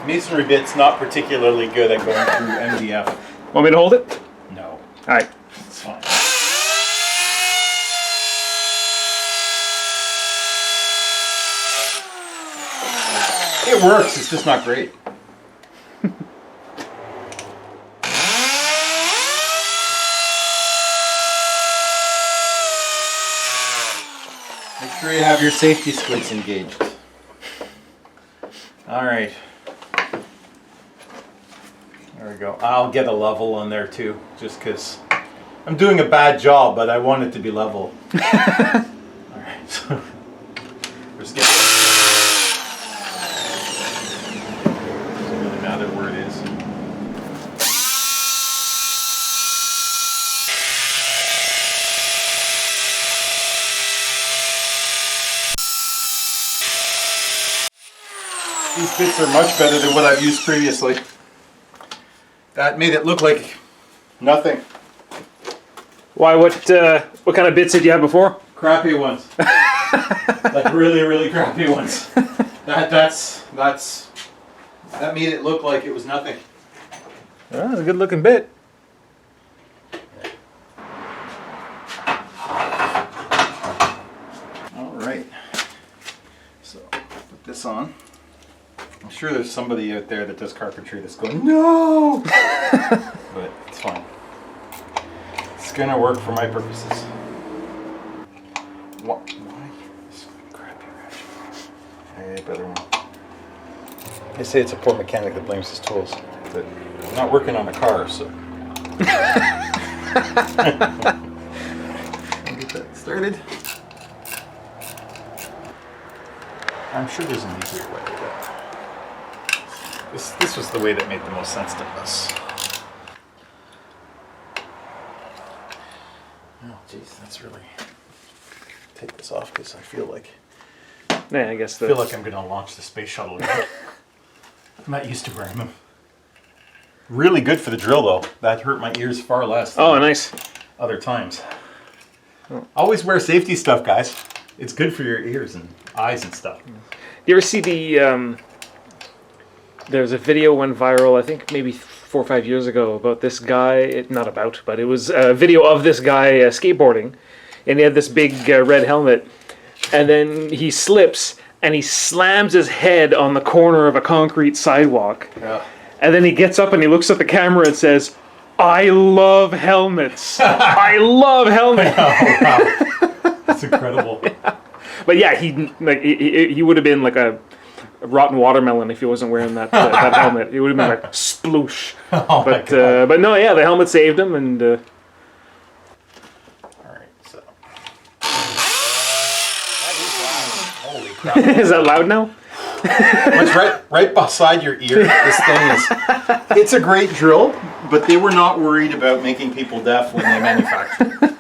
Masonry bit's not particularly good at going through MDF. Want me to hold it? No. Alright. It's fine. It works, it's just not great. Make sure you have your safety squints engaged. Alright. There we go. I'll get a level on there too, just because I'm doing a bad job, but I want it to be level. Alright, so let's get it. Doesn't really matter where it is. These bits are much better than what I've used previously. That made it look like nothing. Why? What kind of bits did you have before? Crappy ones. Like really, really crappy ones. That made it look like it was nothing. Well, that's a good looking bit. All right. So put this on. I'm sure there's somebody out there that does carpentry that's going, no! But it's fine. It's gonna work for my purposes. What? Why? This crappy ratchet. Hey, better one. They say it's a poor mechanic that blames his tools, but I'm not working on a car, so. Get that started. I'm sure there's an easier way to do that. This was the way that made the most sense to us. Oh, geez, that's really. Take this off because I feel like. Yeah, I guess. I feel like I'm going to launch the space shuttle again. I'm not used to wearing them. Really good for the drill, though. That hurt my ears far less. Oh, nice. Other times. Oh. Always wear safety stuff, guys. It's good for your ears and eyes and stuff. You ever see the? There's a video went viral, I think maybe 4 or 5 years ago, about this guy. Not about, but it was a video of this guy skateboarding, and he had this big red helmet, and then he slips and he slams his head on the corner of a concrete sidewalk. Yeah. And then he gets up and he looks at the camera and says, "I love helmets. I love helmets." Oh, wow. That's incredible. Yeah. But yeah, he would have been like a rotten watermelon if he wasn't wearing that that helmet. He would have been like sploosh. Oh, but no, yeah, the helmet saved him, and. All right, so. That is loud. Holy crap! Is that loud now? It's right beside your ear. This thing is. It's a great drill, but they were not worried about making people deaf when they manufactured it.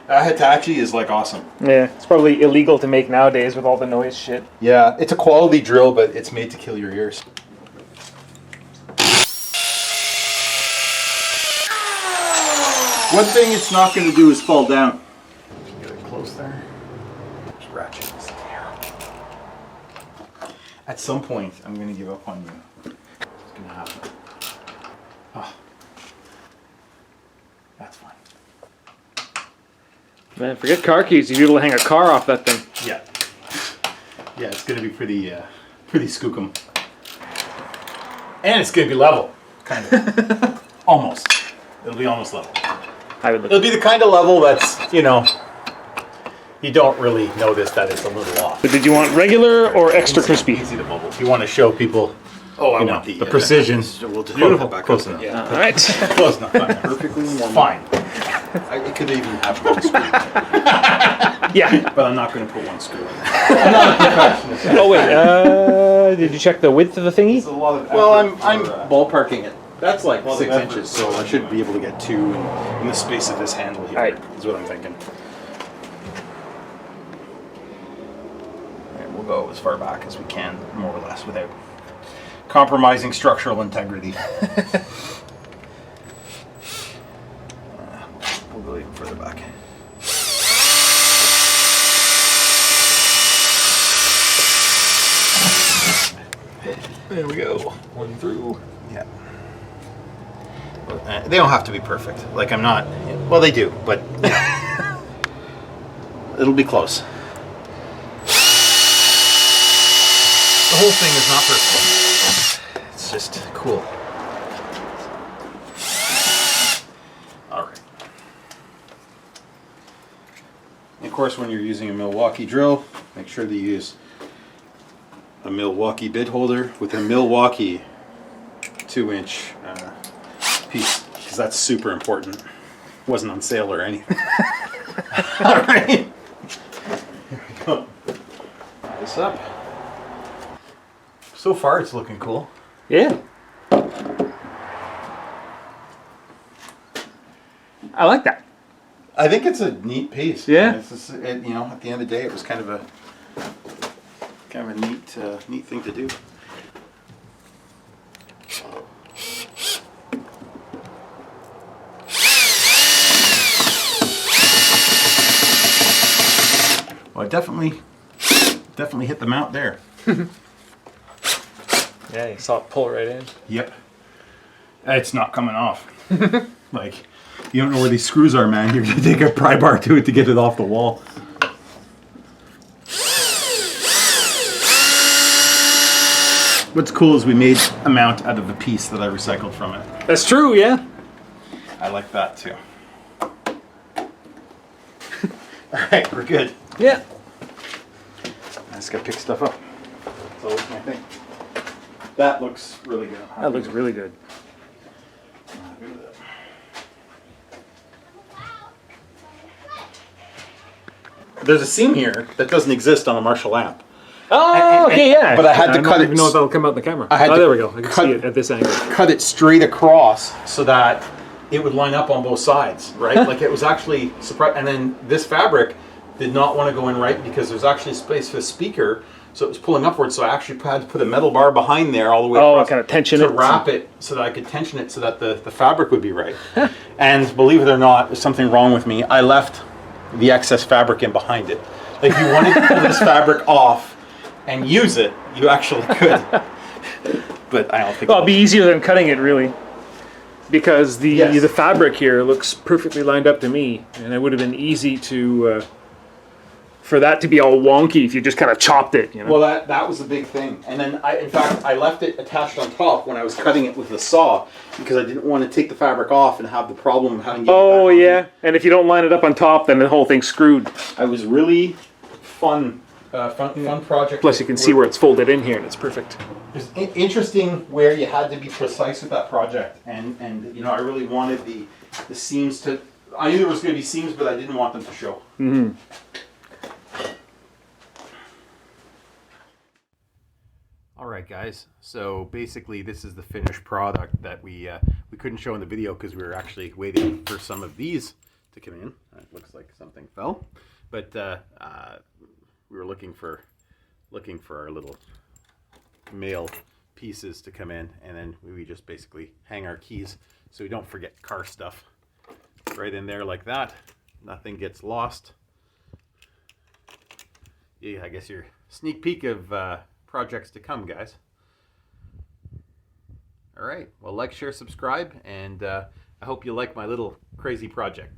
That Hitachi is like awesome. Yeah, it's probably illegal to make nowadays with all the noise shit. Yeah, it's a quality drill, but it's made to kill your ears. One thing it's not going to do is fall down. Get it close there. Just ratchet this down. At some point, I'm going to give up on you. It's going to happen. Oh. That's fine. Man, forget car keys. You'd be able to hang a car off that thing. Yeah. Yeah, it's going to be pretty skookum. And it's going to be level. Kind of. Almost. It'll be almost level. It'll be the kind of level that's, you know, you don't really notice that it's a little off. But did you want regular or extra crispy? Easy to bubble. If you want to show people, I want the precision. We'll just Beautiful. back Close up. enough. Yeah. All right. Close enough. Perfectly normal. Fine. It could even have one screw. Yeah. But I'm not going to put one screw in. I'm not a perfectionist. Oh wait. Did you check the width of the thingy? It's a lot of effort. Well, I'm ballparking it. That's like Well, 6 the inches, so I should be able to get 2 in the space of this handle here. Alright. Is what I'm thinking. And we'll go as far back as we can, more or less, without compromising structural integrity. There we go. One through. Yeah. They don't have to be perfect. Like I'm not. Well, they do, but you know, it'll be close. The whole thing is not perfect. It's just cool. All right. And of course, when you're using a Milwaukee drill, make sure to use a Milwaukee bit holder with a Milwaukee 2-inch piece, because that's super important. Wasn't on sale or anything. All right. Here we go. Put this up. So far, it's looking cool. Yeah. I like that. I think it's a neat piece. Yeah. It's just, you know, at the end of the day, it was kind of a neat thing to do. Well, I definitely hit the mount there. Yeah, you saw it pull right in. Yep. It's not coming off. Like, you don't know where these screws are, man. You're gonna take a pry bar to it to get it off the wall. What's cool is we made a mount out of a piece that I recycled from it. That's true, yeah. I like that too. Alright, we're good. Yeah. I just gotta pick stuff up. That's always my thing. That looks really good. That looks really good. There's a seam here that doesn't exist on a Marshall amp. Oh, okay, yeah. But I had to cut don't it. even know if that'll come out in the camera. I had to there we go. I can cut- see it at this angle. Cut it straight across so that it would line up on both sides, right? Like it was actually surprised. And then this fabric did not want to go in right because there's actually space for the speaker, so it was pulling upwards. So I actually had to put a metal bar behind there all the way across kind of tension to it. wrap it so that I could tension it so that the fabric would be right. And believe it or not, there's something wrong with me. I left the excess fabric in behind it. Like if you wanted to pull this fabric off and use it, you actually could. But I don't think Well, it'd be easier than cutting it, really. Because the Yes. the fabric here looks perfectly lined up to me. And it would have been easy to... for that to be all wonky if you just kind of chopped it, you know? Well, that was the big thing. And then, in fact, I left it attached on top when I was cutting it with the saw because I didn't want to take the fabric off and have the problem of having to get it Oh, back on. yeah. And if you don't line it up on top, then the whole thing's screwed. I was really fun project. Plus, you can see where it's folded in here, and it's perfect. It's interesting where you had to be precise with that project. And you know, I really wanted the seams to... I knew there was going to be seams, but I didn't want them to show. Mm-hmm. All right, guys. So basically, this is the finished product that we couldn't show in the video because we were actually waiting for some of these to come in. It looks like something fell, but we were looking for our little male pieces to come in, and then we just basically hang our keys so we don't forget car stuff right in there like that. Nothing gets lost. Yeah, I guess your sneak peek of projects to come, guys. All right, well, like, share, subscribe, and I hope you like my little crazy project.